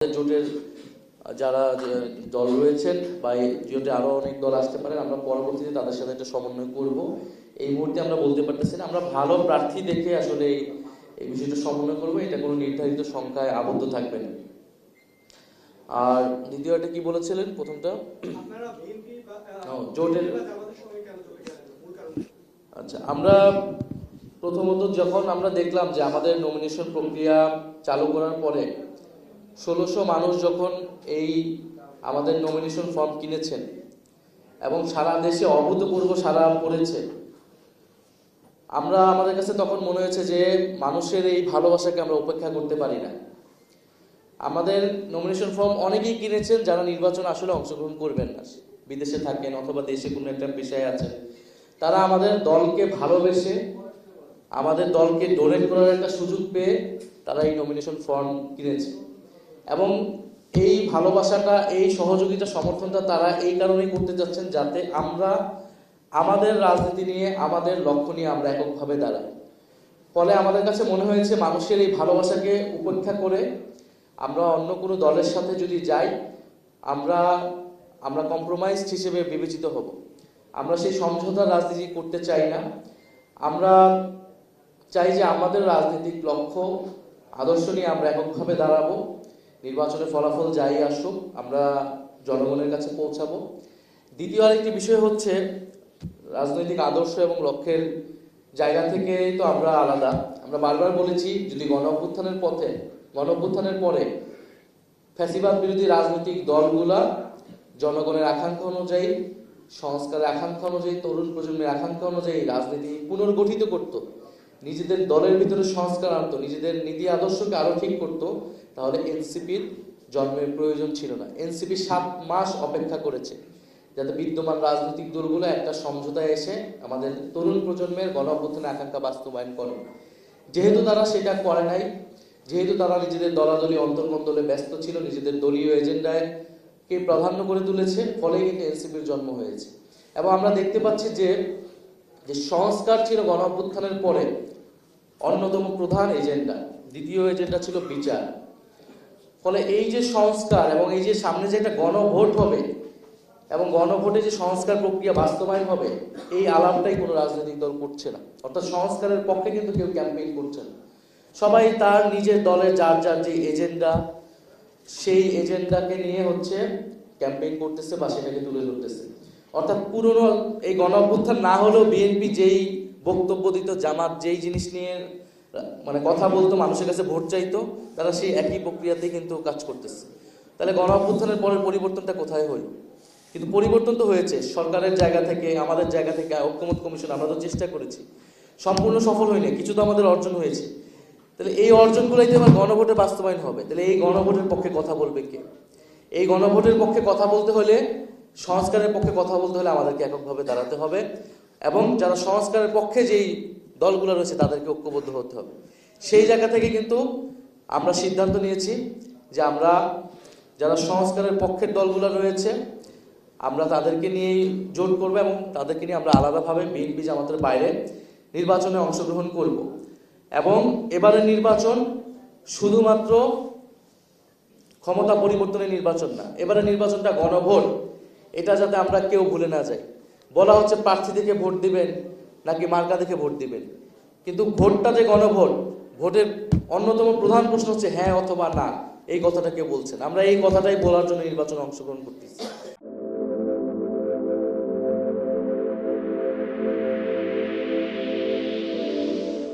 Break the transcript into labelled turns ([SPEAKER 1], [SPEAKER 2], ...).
[SPEAKER 1] জোটের যারা দল রয়েছেন বা এই জোটে আরো অনেক দল আসতে পারে, আমরা পরবর্তীতে তাদের সাথে একটা সমন্বয় করব। এই মুহূর্তে আমরা বলতে পারতেছি না, আমরা ভালো প্রার্থী দেখে আসলে এই বিষয়টা সমন্বয় করব। এটা কোনো নির্ধারিত সংখ্যায় আবদ্ধ থাকবে না। আর দ্বিতীয়টা কি বলেছিলেন? প্রথমটা জোটের, আচ্ছা, আমরা প্রথমত যখন আমরা দেখলাম যে আমাদের নমিনেশন প্রক্রিয়া চালু করার পরে 1600 মানুষ যখন এই আমাদের নমিনেশন ফর্ম কিনেছেন এবং সারা দেশে অভূতপূর্ব সাড়া পড়েছে, আমাদের কাছে তখন মনে হয়েছে যে মানুষের এই ভালোবাসাকে আমরা উপেক্ষা করতে পারি না। আমাদের নমিনেশন ফর্ম অনেকেই কিনেছেন যারা নির্বাচনে আসলে অংশগ্রহণ করবেন না, বিদেশে থাকেন অথবা দেশে কোনো একটা পেশায় আছেন। তারা আমাদের দলকে ভালোবেসে আমাদের দলকে ডোনেট করার একটা সুযোগ পেয়ে তারা এই নমিনেশন ফর্ম কিনেছে। এবং এই ভালোবাসাটা, এই সহযোগিতা, সমর্থনটা তারা এই কারণেই করতে যাচ্ছেন যাতে আমরা আমাদের রাজনীতি নিয়ে, আমাদের লক্ষ্য নিয়ে আমরা এককভাবে দাঁড়াই। ফলে আমাদের কাছে মনে হয়েছে মানুষের এই ভালোবাসাকে উপেক্ষা করে আমরা অন্য কোনো দলের সাথে যদি যাই, আমরা কম্প্রোমাইজ হিসেবে বিবেচিত হব। আমরা সেই সমঝোতার রাজনীতি করতে চাই না। আমরা চাই যে আমাদের রাজনৈতিক লক্ষ্য, আদর্শ নিয়ে আমরা এককভাবে দাঁড়াবো। নির্বাচনের ফলাফল যাই আসুক, আমরা জনগণের কাছে পৌঁছাবো। দ্বিতীয় আরেকটি বিষয় হচ্ছে, রাজনৈতিক আদর্শ এবং লক্ষ্যের জায়গা থেকে তো আমরা আলাদা। আমরা বারবার বলেছি, যদি গণ অভ্যুত্থানের পরে ফ্যাসিবাদ বিরোধী রাজনৈতিক দলগুলা জনগণের আকাঙ্ক্ষা অনুযায়ী, সংস্কারের আকাঙ্ক্ষা অনুযায়ী, তরুণ প্রজন্মের আকাঙ্ক্ষা অনুযায়ী রাজনীতি পুনর্গঠিত করত, নিজেদের দলের ভিতরে সংস্কার আনতো, নিজেদের নীতি আদর্শকে আরো ঠিক করত, তাহলে এনসিপির জন্মের প্রয়োজন ছিল না। এনসিপি 7 মাস অপেক্ষা করেছে যাতে বিদ্যমান রাজনৈতিক দলগুলো একটা সমঝোতায় এসে আমাদের তরুণ প্রজন্মের গণ অভ্যুত্থানের আকাঙ্ক্ষা বাস্তবায়ন করে। যেহেতু তারা সেটা করে নাই, যেহেতু তারা নিজেদের দলাদলি অন্তর্কন্দলে ব্যস্ত ছিল, নিজেদের দলীয় এজেন্ডায় কে প্রাধান্য করে তুলেছে, ফলে কিন্তু এনসিপির জন্ম হয়েছে। এবং আমরা দেখতে পাচ্ছি যে সংস্কার ছিল গণ অভ্যুত্থানের পরে অন্যতম প্রধান এজেন্ডা। দ্বিতীয় এজেন্ডা ছিল বিচার। ফলে এই যে সংস্কার এবং এই যে সামনে যে একটা গণভোট হবে এবং গণভোটে যে সংস্কার প্রক্রিয়া বাস্তবায়ন হবে, এই আলাপটাই কোনো রাজনৈতিক দল করছে না। অর্থাৎ সংস্কারের পক্ষে কিন্তু কেউ ক্যাম্পেইন করছে না। সবাই তার নিজের দলের যার যে এজেন্ডা, সেই এজেন্ডাকে নিয়ে ক্যাম্পেইন করতেছে বা সেটাকে তুলে ধরতেছে। অর্থাৎ পুরনো এই গণ অভ্যুত্থান না হলেও বিএনপি যেই বক্তব্য দিত, জামাত যেই জিনিস নিয়ে কথা বলতো, মানুষের কাছে ভোট চাইতো, তারা সেই একই প্রক্রিয়াতেই কিন্তু কাজ করতেছে। তাহলে গণ অভ্যুত্থানের পরের পরিবর্তনটা কোথায় হলো? কিন্তু পরিবর্তন তো হয়েছে সরকারের জায়গা থেকে, আমাদের জায়গা থেকে। ঐক্যমত কমিশন আমরা তো চেষ্টা করেছি, সম্পূর্ণ সফল হয়নি, কিছু তো আমাদের অর্জন হয়েছে। তাহলে এই অর্জনগুলোই তো আমার গণভোটে বাস্তবায়ন হবে। তাহলে এই গণভোটের পক্ষে কথা বলবে কে? এই গণভোটের পক্ষে কথা বলতে হলে, সংস্কারের পক্ষে কথা বলতে হলে আমাদেরকে এককভাবে দাঁড়াতে হবে এবং যারা সংস্কারের পক্ষে যেই দলগুলো রয়েছে তাদেরকে ঐক্যবদ্ধ হতে হবে। সেই জায়গা থেকে কিন্তু আমরা সিদ্ধান্ত নিয়েছি যে আমরা যারা সংস্কারের পক্ষের দলগুলো রয়েছে, আমরা তাদেরকে নিয়েই জোট করবো এবং তাদেরকে নিয়ে আমরা আলাদাভাবে বিএনপি জামাতের বাইরে নির্বাচনে অংশগ্রহণ করব। এবং এবারের নির্বাচন শুধুমাত্র ক্ষমতা পরিবর্তনের নির্বাচন না, এবারের নির্বাচনটা গণভোট। এটা যাতে আমরা কেউ ভুলে না যাই। বলা হচ্ছে প্রার্থী দেখে ভোট দিবেন নাকি মার্কা দেখে ভোট দিবেন, কিন্তু ভোটটা যে গণভোট, ভোটের অন্যতম প্রধান প্রশ্ন হচ্ছে হ্যাঁ অথবা না। এই কথাটা কেউ বলছেন, আমরা এই কথাটাই বলার জন্য নির্বাচনে অংশগ্রহণ করতেছি।